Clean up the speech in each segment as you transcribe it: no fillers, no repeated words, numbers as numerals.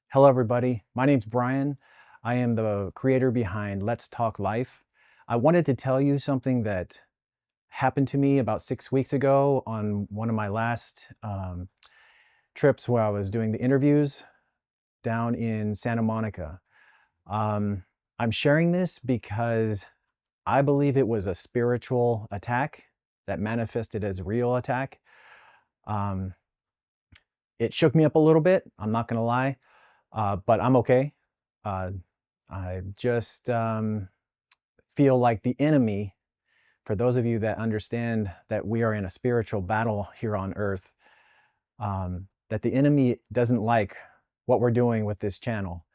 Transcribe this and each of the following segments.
Hello, everybody. My name's Brian. I am the creator behind Let's Talk Life. I wanted to tell you something that happened to me about 6 weeks ago on one of my last trips where I was doing the interviews down in Santa Monica. I'm sharing this because I believe it was a spiritual attack that manifested as a real attack. It shook me up a little bit, I'm not going to lie. But I'm okay. I just feel like the enemy, for those of you that understand that we are in a spiritual battle here on earth, that the enemy doesn't like what we're doing with this channel,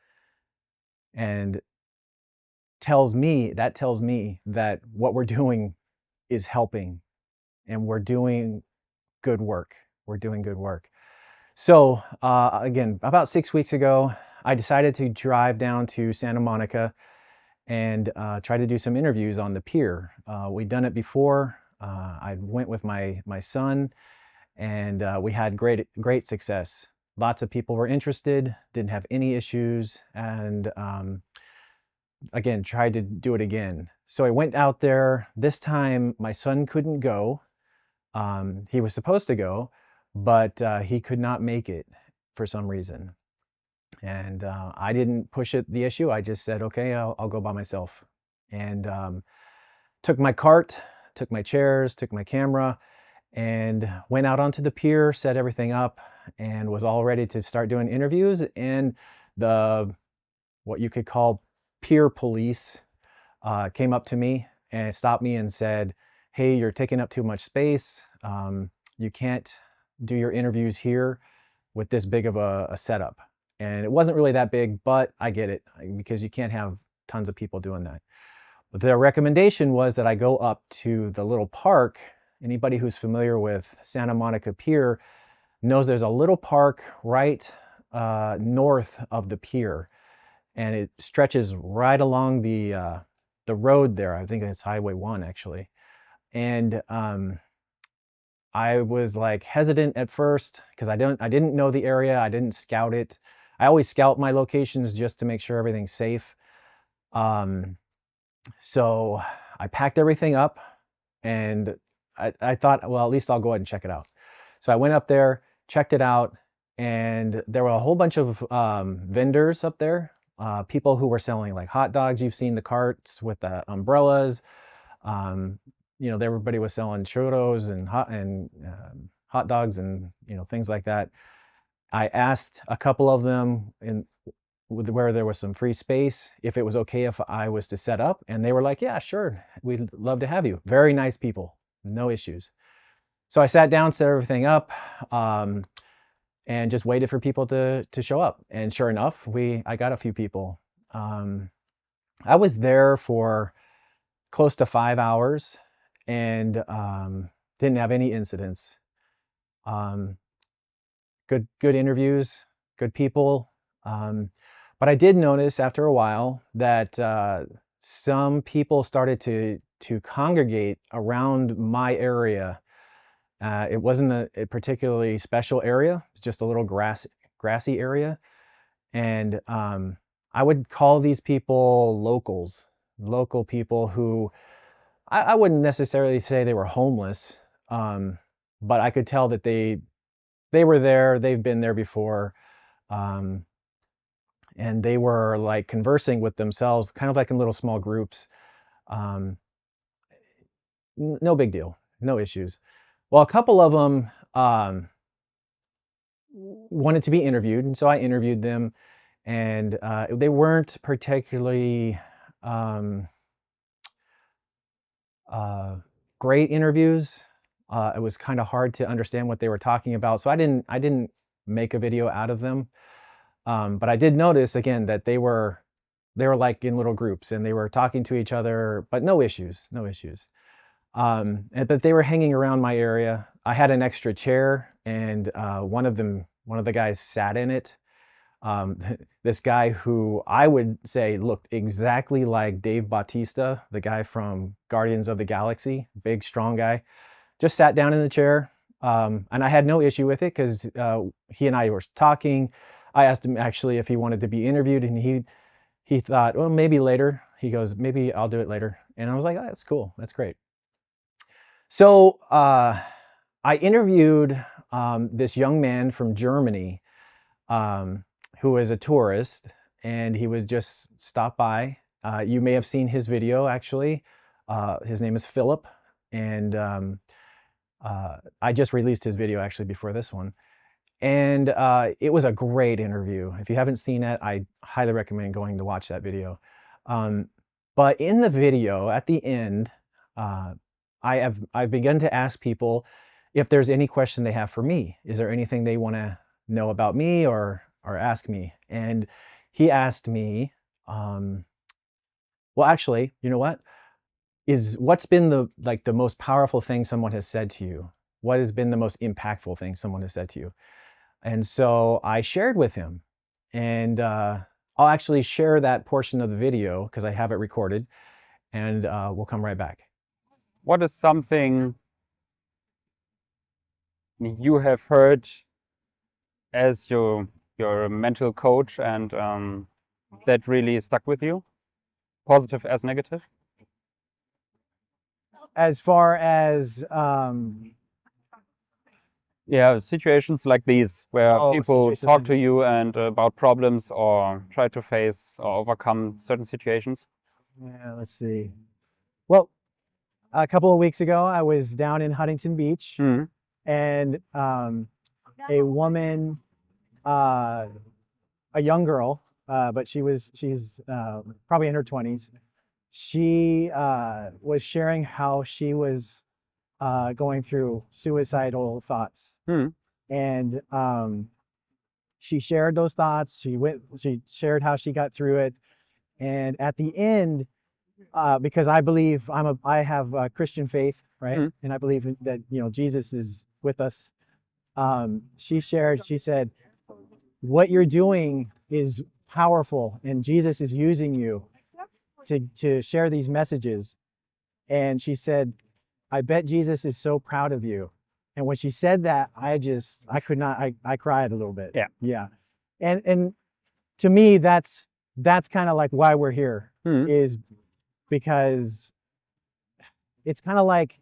and tells me that what we're doing is helping, and we're doing good work. We're doing good work. So again, about 6 weeks ago, I decided to drive down to Santa Monica and try to do some interviews on the pier. We'd done it before. I went with my son, and we had great success. Lots of people were interested, didn't have any issues, and again, tried to do it again. So I went out there. This time, my son couldn't go. He was supposed to go, but he could not make it for some reason. And I didn't push the issue. I just said, okay, I'll go by myself. And took my cart, took my chairs, took my camera, and went out onto the pier, set everything up, and was all ready to start doing interviews. And what you could call pier police came up to me and stopped me and said, hey, you're taking up too much space. You can't do your interviews here with this big of a setup. And it wasn't really that big, but I get it, because you can't have tons of people doing that. But their recommendation was that I go up to the little park. Anybody who's familiar with Santa Monica Pier knows there's a little park right north of the pier, and it stretches right along the road there. I think it's Highway 1 actually. And I was like hesitant at first because I didn't know the area. I didn't scout it. I always scout my locations just to make sure everything's safe. So I packed everything up, and I thought, well, at least I'll go ahead and check it out. So I went up there, checked it out, and there were a whole bunch of vendors up there, people who were selling like hot dogs. You've seen the carts with the umbrellas. Everybody was selling churros and hot dogs and things like that. I asked a couple of them where there was some free space if it was okay if I was to set up, and they were like, yeah, sure, we'd love to have you. Very nice people, no issues. So I sat down, set everything up, and just waited for people to show up. And sure enough, I got a few people. I was there for close to 5 hours and didn't have any incidents. Good interviews, good people. But I did notice after a while that some people started to congregate around my area. It wasn't a particularly special area. It's just a little grassy area. And I would call these people local people who I wouldn't necessarily say they were homeless, but I could tell that they were there. They've been there before. And they were like conversing with themselves, kind of like in little small groups. No big deal, no issues. Well, a couple of them wanted to be interviewed, and so I interviewed them, and they weren't particularly great interviews. It was kind of hard to understand what they were talking about, so I didn't make a video out of them. But I did notice again that they were like in little groups, and they were talking to each other, but no issues. But they were hanging around my area. I had an extra chair, and one of the guys sat in it. This guy who I would say looked exactly like Dave Bautista, the guy from Guardians of the Galaxy, big, strong guy, just sat down in the chair. And I had no issue with it because he and I were talking. I asked him actually if he wanted to be interviewed, and he thought, well, maybe later. He goes, maybe I'll do it later. And I was like, oh, that's cool. That's great. So I interviewed this young man from Germany who is a tourist, and he was just stopped by. You may have seen his video, actually. His name is Philip, and I just released his video actually before this one. And it was a great interview. If you haven't seen it, I highly recommend going to watch that video. But in the video, at the end, I've begun to ask people if there's any question they have for me. Is there anything they want to know about me or ask me? And he asked me, well, actually, you know what? What's been the most powerful thing someone has said to you? What has been the most impactful thing someone has said to you? And so I shared with him, and I'll actually share that portion of the video because I have it recorded, and we'll come right back. What is something you have heard as your mental coach and that really stuck with you, positive as negative? As far as yeah, situations like these where people situations talk like to you and about problems or try to face or overcome certain situations. Yeah, let's see. Well, a couple of weeks ago, I was down in Huntington Beach, and a woman, a young girl, but she's probably in her 20s. She was sharing how she was going through suicidal thoughts, and she shared those thoughts. She shared how she got through it, and at the end, because I have a Christian faith, right? And I believe that Jesus is with us. She said, what you're doing is powerful, and Jesus is using you to share these messages. And she said, I bet Jesus is so proud of you. And when she said that, I could not, I cried a little bit. Yeah. And to me, that's kind of like why we're here, is because it's kind of like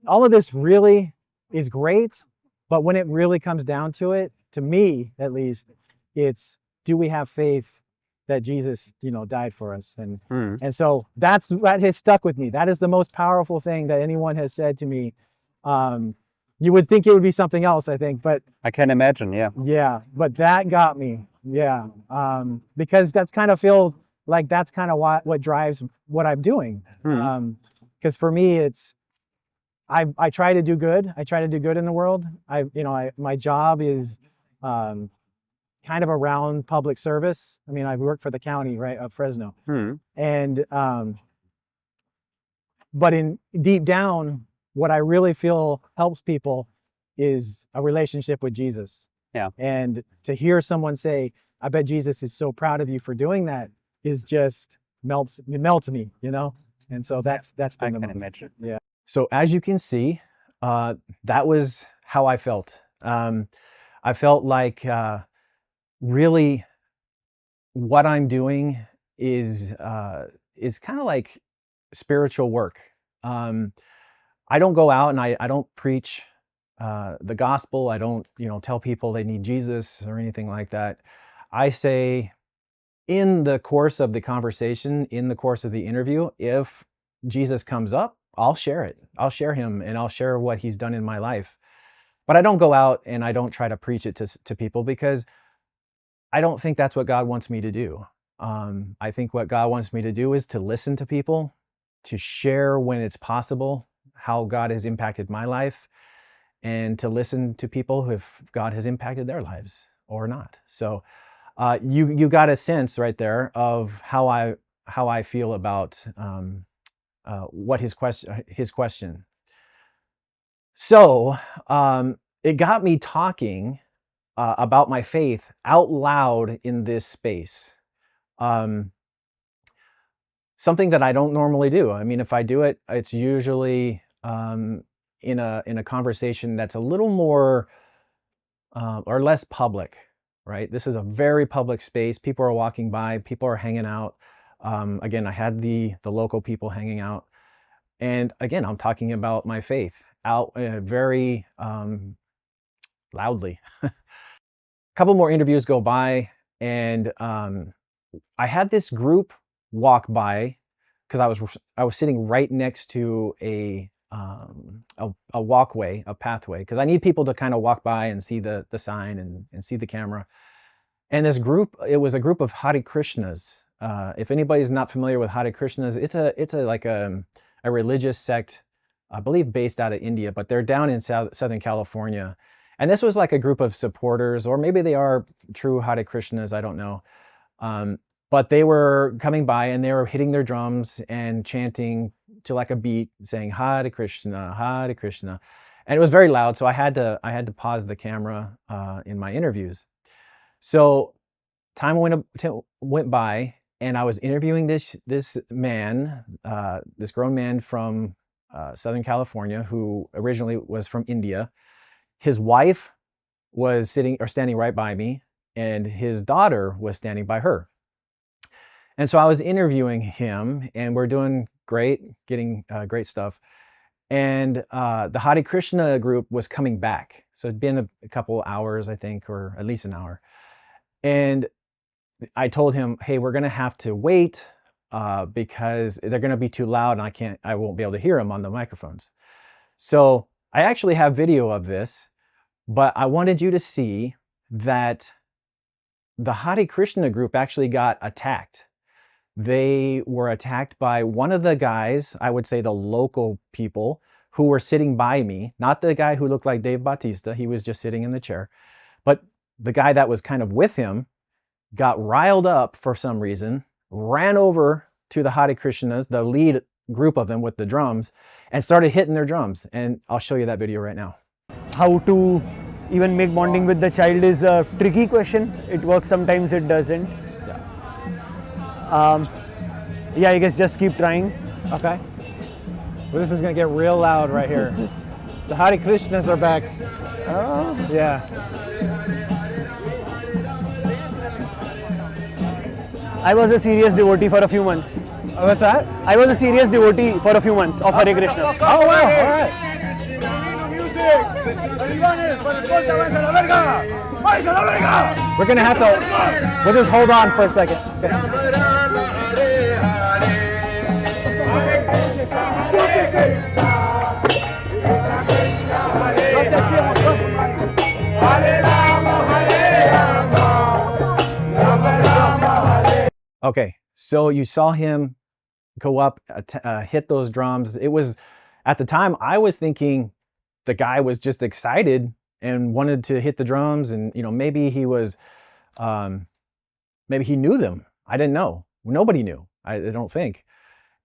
all of this really is great, but when it really comes down to it, to me at least, it's, do we have faith that Jesus died for us? And so that has stuck with me. That is the most powerful thing that anyone has said to me. You would think it would be something else, I think, but I can imagine. yeah, but that got me. Yeah. Because that's kind of feel like that's kind of what drives what I'm doing. Because for me, it's, I try to do good. I try to do good in the world. My job is kind of around public service. I mean, I work for the county, right, of Fresno. And but in deep down, what I really feel helps people is a relationship with Jesus. Yeah. And to hear someone say, I bet Jesus is so proud of you for doing that, is just melts me, And so that's been the most. Imagine. Yeah. So as you can see, that was how I felt. I felt like really what I'm doing is kind of like spiritual work. I don't go out and I don't preach the gospel. I don't tell people they need Jesus or anything like that. I say, in the course of the conversation, in the course of the interview, if Jesus comes up, I'll share it. I'll share him, and I'll share what he's done in my life. But I don't go out and I don't try to preach it to people, because I don't think that's what God wants me to do. I think what God wants me to do is to listen to people, to share when it's possible how God has impacted my life, and to listen to people if God has impacted their lives or not. So you got a sense right there of how I feel about what his question. So it got me talking about my faith out loud in this space. Um, Something that I don't normally do. I mean, if I do it, it's usually in a conversation that's a little more or less public, right? This is a very public space. People are walking by, people are hanging out. Again, I had the local people hanging out, and again, I'm talking about my faith out very loudly. A couple more interviews go by, and I had this group walk by because I was sitting right next to a walkway, a pathway, because I need people to kind of walk by and see the sign and see the camera. And this group, it was a group of Hare Krishnas. If anybody's not familiar with Hare Krishnas, it's a like a religious sect, I believe based out of India, but they're down in Southern California. And this was like a group of supporters, or maybe they are true Hare Krishnas, I don't know. But they were coming by and they were hitting their drums and chanting to like a beat, saying Hare Krishna, Hare Krishna. And it was very loud, so I had to pause the camera in my interviews. So time went by, and I was interviewing this man, this grown man from Southern California, who originally was from India. His wife was standing right by me, and his daughter was standing by her. And so I was interviewing him, and we're doing great, getting great stuff. And the Hare Krishna group was coming back. So it'd been a couple hours, I think, or at least an hour. And I told him, hey, we're going to have to wait because they're going to be too loud and I won't be able to hear them on the microphones. So I actually have video of this, but I wanted you to see that the Hare Krishna group actually got attacked. They were attacked by one of the guys, I would say the local people, who were sitting by me, not the guy who looked like Dave Bautista. He was just sitting in the chair. But the guy that was kind of with him got riled up for some reason, ran over to the Hare Krishnas, the lead group of them with the drums, and started hitting their drums. And I'll show you that video right now. How to even make bonding with the child is a tricky question. It works sometimes, it doesn't. Yeah, I guess just keep trying. Okay. Well, this is going to get real loud right here. The Hare Krishnas are back. Oh. Yeah. I was a serious devotee for a few months. Oh, what's that? I was a serious devotee for a few months of Hare Krishna. Oh, wow. All right. We're going to have to, we'll just hold on for a second. Okay, so you saw him go up, hit those drums. It was, at the time, I was thinking the guy was just excited and wanted to hit the drums, and maybe he was, maybe he knew them. I didn't know. Nobody knew. I don't think.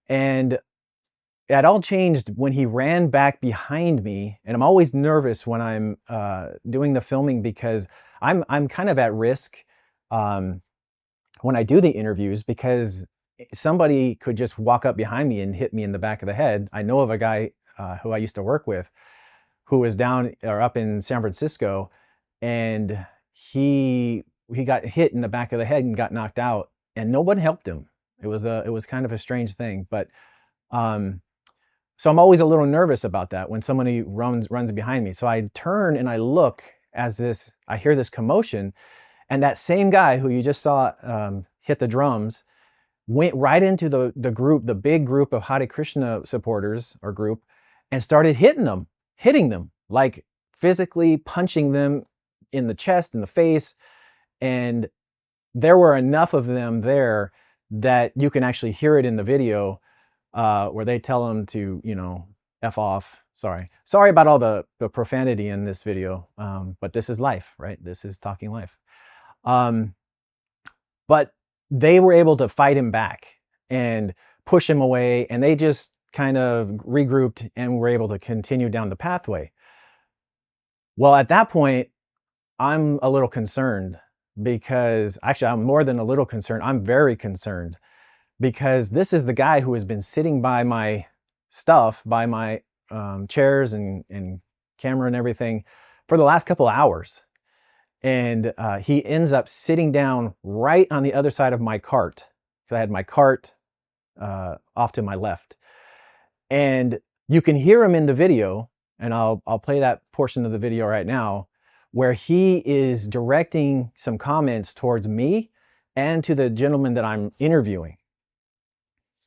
And it all changed when he ran back behind me. And I'm always nervous when I'm doing the filming because I'm kind of at risk when I do the interviews, because somebody could just walk up behind me and hit me in the back of the head. I know of a guy who I used to work with who was down or up in San Francisco, and he got hit in the back of the head and got knocked out, and no one helped him. It was kind of a strange thing, but so I'm always a little nervous about that when somebody runs behind me. So I turn and I look as I hear this commotion, and that same guy who you just saw hit the drums went right into the group, the big group of Hare Krishna supporters or group, and started hitting them, like physically punching them in the chest, in the face. And there were enough of them there that you can actually hear it in the video where they tell them to, F off. Sorry about all the profanity in this video, but this is life, right? This is talking life. But they were able to fight him back and push him away, and they just kind of regrouped and were able to continue down the pathway. Well, at that point, I'm a little concerned because actually I'm more than a little concerned. I'm very concerned because this is the guy who has been sitting by my stuff, by my chairs and camera and everything for the last couple of hours. And he ends up sitting down right on the other side of my cart, because I had my cart off to my left. And you can hear him in the video, and I'll play that portion of the video right now, where he is directing some comments towards me and to the gentleman that I'm interviewing.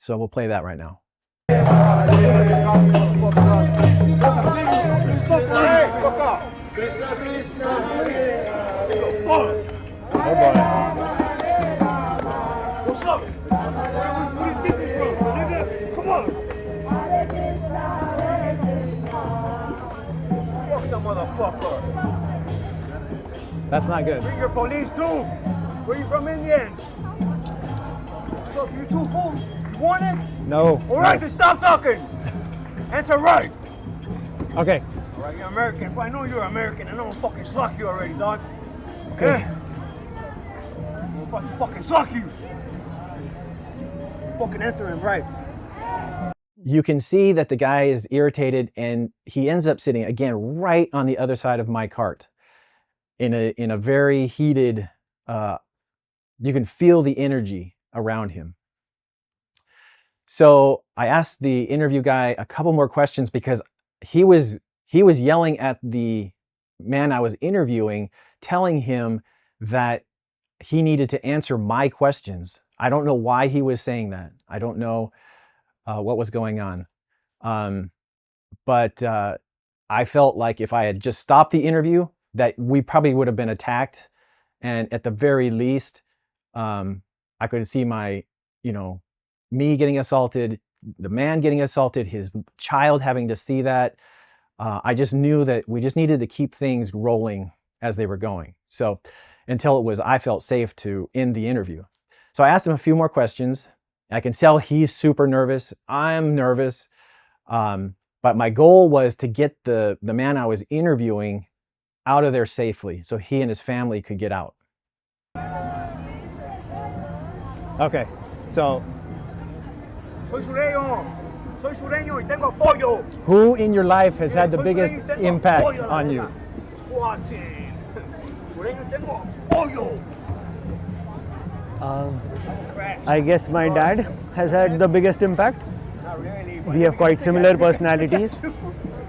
So we'll play that right now. Oh boy. What's up? Where you think you from, nigga? Come on. Fuck the motherfucker. That's not good. Bring your police too. Where you from, Indians? What's up? You too, fool? You want it? No. All right, then stop talking. Answer right. Okay. All right, you're American. If I know you're American, I know I'm fucking slug you already, dog. Okay. I'm about to fucking suck you. Fucking answer him right. You can see that the guy is irritated, and he ends up sitting again right on the other side of my cart in a very heated, you can feel the energy around him. So I asked the interview guy a couple more questions because he was yelling at the man I was interviewing, telling him that he needed to answer my questions. I don't know why he was saying that. I don't know what was going on. But I felt like if I had just stopped the interview, that we probably would have been attacked. And at the very least, I could see me getting assaulted, the man getting assaulted, his child having to see that. I just knew that we just needed to keep things rolling as they were going. So until I felt safe to end the interview. So I asked him a few more questions. I can tell he's super nervous. I'm nervous. But my goal was to get the man I was interviewing out of there safely so he and his family could get out. Okay, so Soy sureño. Soy sureño y tengo pollo. who in your life has had the Soy biggest sureño y tengo impact pollo, la on you? verga. Squatching. Sureño y tengo pollo. I guess my dad has had the biggest impact. Not really. We have quite similar personalities. Le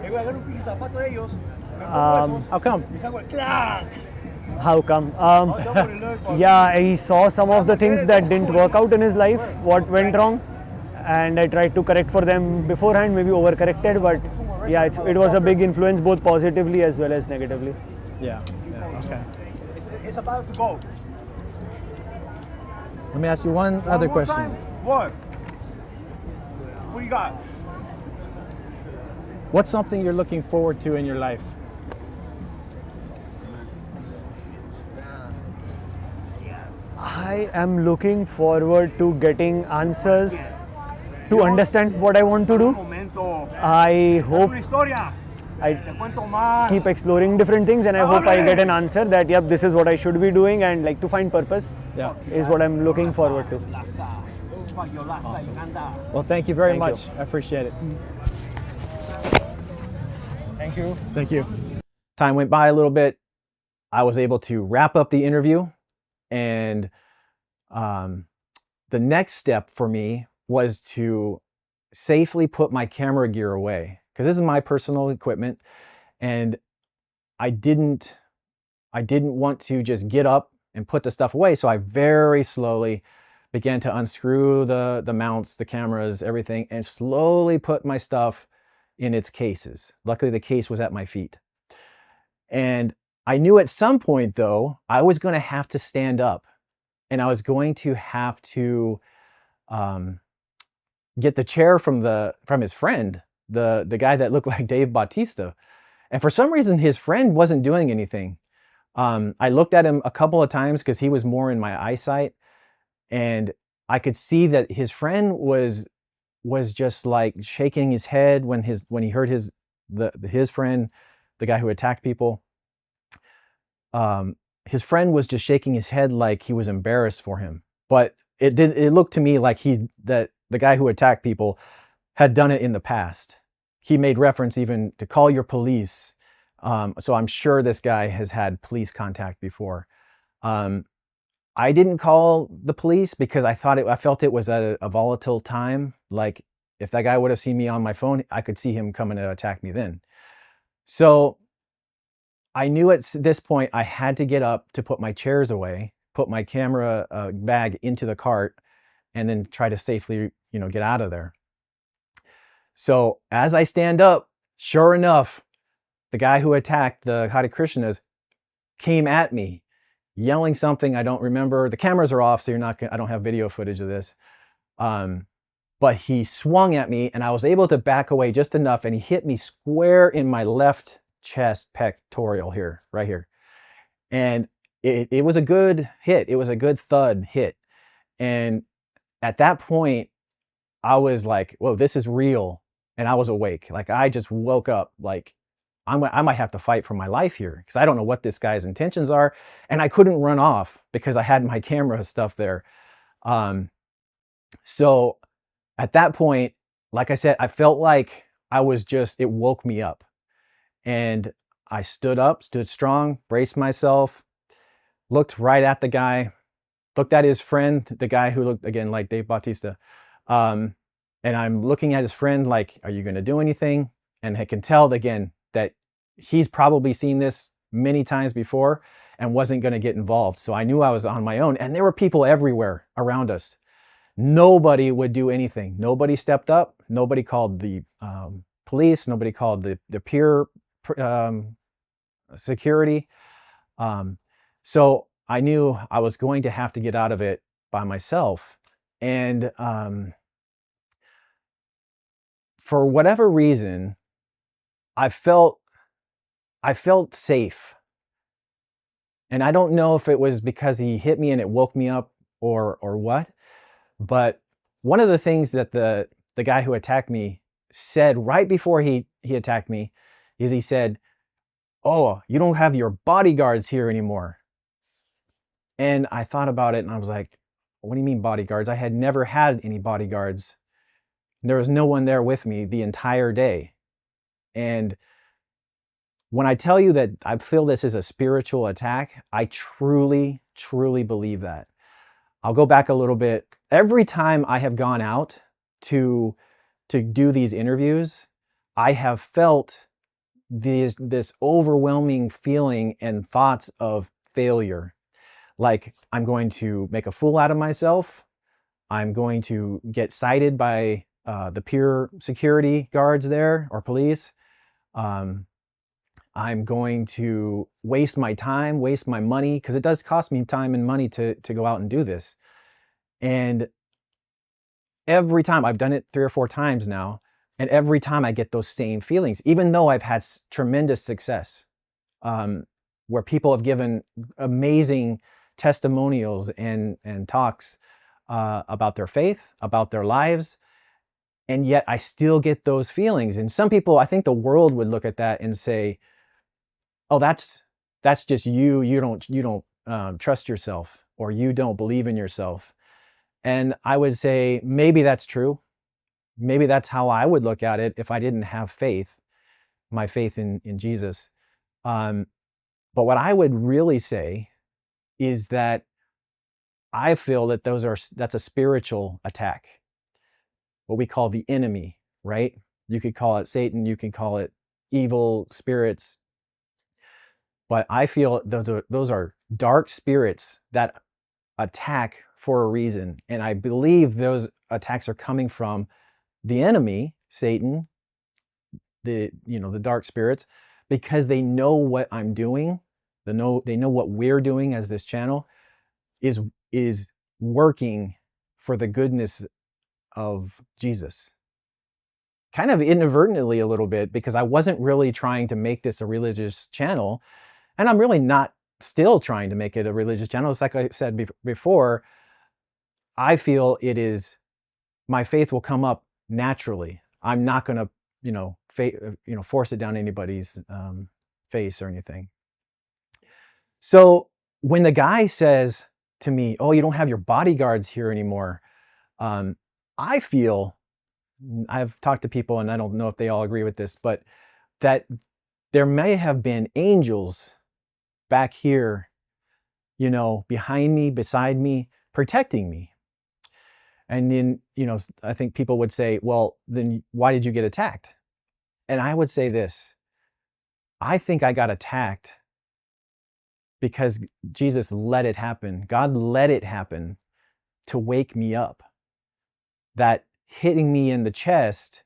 voy a dar un pinche zapato de ellos. How come? Les hago el clac. How come? Yeah. Yeah, he saw some of the things that didn't work out in his life, what went wrong, and I tried to correct for them beforehand, maybe overcorrected, but yeah, it was a big influence both positively as well as negatively. Yeah, okay. It's about to go. Let me ask you one other One more question. time? What? What do you got? What's something you're looking forward to in your life? I am looking forward to getting answers to understand what I want to do. Momento. I hope Una historia. I Te cuento más. keep exploring different things, and I hope I get an answer that, yep, this is what I should be doing, and like to find purpose Yeah. is what I'm looking forward to. Awesome. Well, thank you very Thank you. much. I appreciate it. Thank you. Thank you. Time went by a little bit. I was able to wrap up the interview, and the next step for me was to safely put my camera gear away, because this is my personal equipment, and I didn't want to just get up and put the stuff away. So I very slowly began to unscrew the mounts, the cameras, everything, and slowly put my stuff in its cases. Luckily, the case was at my feet. And I knew at some point, though, I was going to have to stand up, and I was going to have to get the chair from his friend, the guy that looked like Dave Bautista. And for some reason, his friend wasn't doing anything. I looked at him a couple of times because he was more in my eyesight, and I could see that his friend was just like shaking his head when he heard his friend, the guy who attacked people, his friend was just shaking his head like he was embarrassed for him. But it looked to me like that the guy who attacked people had done it in the past. He made reference even to call your police. So I'm sure this guy has had police contact before. I didn't call the police because I felt it was a volatile time. Like if that guy would have seen me on my phone, I could see him coming to attack me then. So I knew at this point I had to get up to put my chairs away, put my camera bag into the cart, and then try to safely, get out of there. So as I stand up, sure enough, the guy who attacked the Hare Krishnas came at me, yelling something I don't remember. The cameras are off, so I don't have video footage of this. But he swung at me, and I was able to back away just enough, and he hit me square in my left chest pectoral here, right here. And it was a good hit. It was a good thud hit. And at that point, I was like, whoa, this is real. And I was awake. Like I just woke up like, I might have to fight for my life here because I don't know what this guy's intentions are. And I couldn't run off because I had my camera stuff there. So at that point, like I said, I felt like it woke me up. And I stood up, stood strong, braced myself, looked right at the guy, looked at his friend, the guy who looked again like Dave Bautista. And I'm looking at his friend like, are you going to do anything? And I can tell again that he's probably seen this many times before and wasn't going to get involved. So I knew I was on my own. And there were people everywhere around us. Nobody would do anything. Nobody stepped up. Nobody called the police. Nobody called the peer security. So I knew I was going to have to get out of it by myself. And for whatever reason, I felt safe. And I don't know if it was because he hit me and it woke me up or what, but one of the things that the guy who attacked me said right before he attacked me is he said, "Oh, you don't have your bodyguards here anymore." And I thought about it and I was like, what do you mean bodyguards? I had never had any bodyguards. There was no one there with me the entire day. And when I tell you that I feel this is a spiritual attack, I truly, truly believe that. I'll go back a little bit. Every time I have gone out to do these interviews, I have felt this overwhelming feeling and thoughts of failure. Like I'm going to make a fool out of myself. I'm going to get cited by the peer security guards there or police. I'm going to waste my time, waste my money, because it does cost me time and money to go out and do this. And every time, I've done it 3 or 4 times now, and every time I get those same feelings, even though I've had tremendous success, where people have given amazing testimonials and talks about their faith, about their lives, and yet I still get those feelings. And some people, I think the world would look at that and say, "Oh, that's just you. You don't trust yourself, or you don't believe in yourself." And I would say maybe that's true. Maybe that's how I would look at it if I didn't have faith, my faith in Jesus. But what I would really say is that I feel that that's a spiritual attack, what we call the enemy, right? You could call it Satan, you can call it evil spirits, but I feel those are dark spirits that attack for a reason, and I believe those attacks are coming from the enemy, Satan, the dark spirits, because they know what I'm doing. They know what we're doing as this channel is working for the goodness of Jesus. Kind of inadvertently a little bit, because I wasn't really trying to make this a religious channel, and I'm really not still trying to make it a religious channel. It's like I said before, I feel it is, my faith will come up naturally. I'm not going to force it down anybody's face or anything. So when the guy says to me, "Oh, you don't have your bodyguards here anymore," I feel, I've talked to people and I don't know if they all agree with this, but that there may have been angels back here, you know, behind me, beside me, protecting me. And then, you know, I think people would say, well, then why did you get attacked? And I would say this, I think I got attacked because Jesus let it happen. God let it happen to wake me up. That hitting me in the chest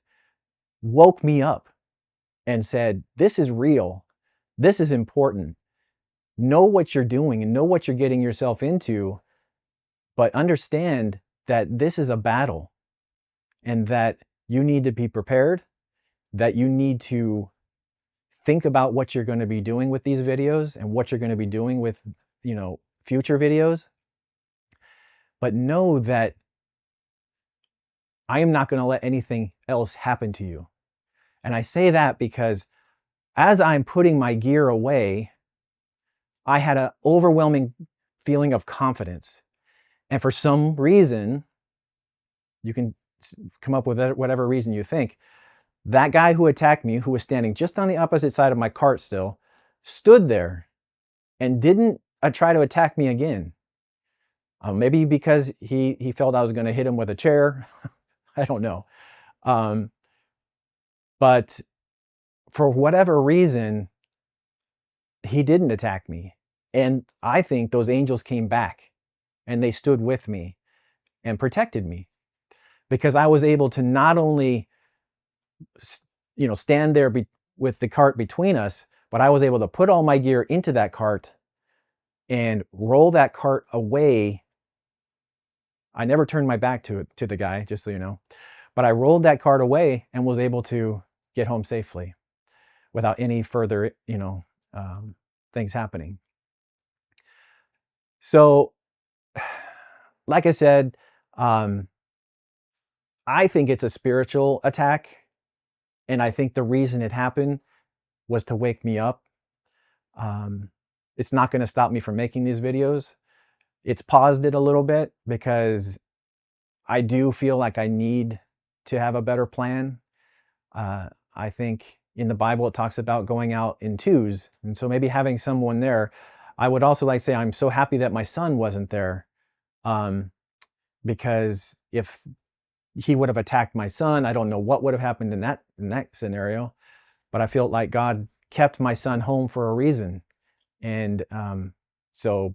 woke me up and said, this is real. This is important. Know what you're doing and know what you're getting yourself into, but understand that this is a battle and that you need to be prepared, that you need to think about what you're going to be doing with these videos and what you're going to be doing with, you know, future videos. But know that I am not going to let anything else happen to you. And I say that because as I'm putting my gear away, I had an overwhelming feeling of confidence. And for some reason, you can come up with whatever reason you think, that guy who attacked me, who was standing just on the opposite side of my cart still, stood there and didn't try to attack me again. Maybe because he felt I was going to hit him with a chair. I don't know. But for whatever reason, he didn't attack me. And I think those angels came back and they stood with me and protected me, because I was able to not only, you know, stand there with the cart between us, but I was able to put all my gear into that cart and roll that cart away. I never turned my back to the guy, just so you know, but I rolled that cart away and was able to get home safely without any further, you know, things happening. So, like I said, I think it's a spiritual attack. And I think the reason it happened was to wake me up. It's not going to stop me from making these videos. It's paused it a little bit because I do feel like I need to have a better plan. I think in the Bible, it talks about going out in twos. And so maybe having someone there. I would also like to say I'm so happy that my son wasn't there, because if he would have attacked my son, I don't know what would have happened in that scenario. But I feel like God kept my son home for a reason. And so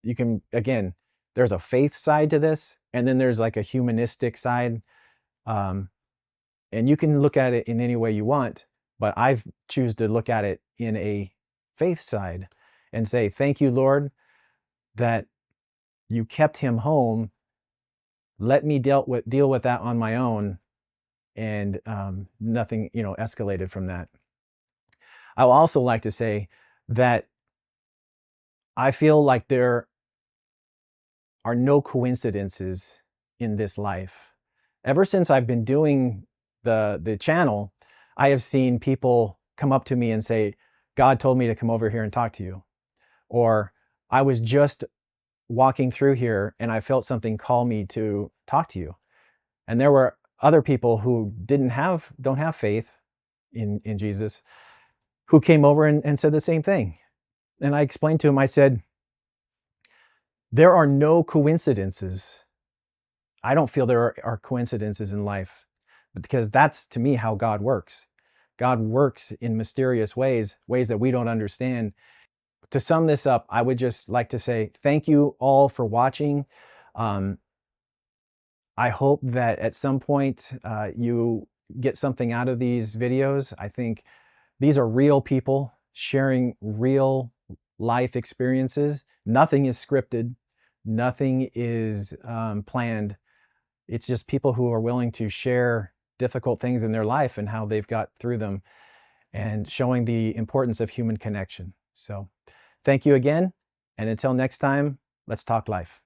you can, again, there's a faith side to this, and then there's like a humanistic side. And you can look at it in any way you want, but I choose to look at it in a faith side and say, thank you, Lord, that you kept him home. Let me deal with that on my own, and nothing, you know, escalated from that. I would also like to say that I feel like there are no coincidences in this life. Ever since I've been doing the channel, I have seen people come up to me and say, God told me to come over here and talk to you. Or I was just walking through here and I felt something call me to talk to you. And there were other people who don't have faith in Jesus, who came over and said the same thing. And I explained to him, I said, there are no coincidences. I don't feel there are coincidences in life, because that's, to me, how God works. God works in mysterious ways that we don't understand. To sum this up, I would just like to say thank you all for watching. I hope that at some point you get something out of these videos. I think these are real people sharing real life experiences. Nothing is scripted. Nothing is planned. It's just people who are willing to share difficult things in their life and how they've got through them, and showing the importance of human connection. So thank you again. And until next time, let's talk life.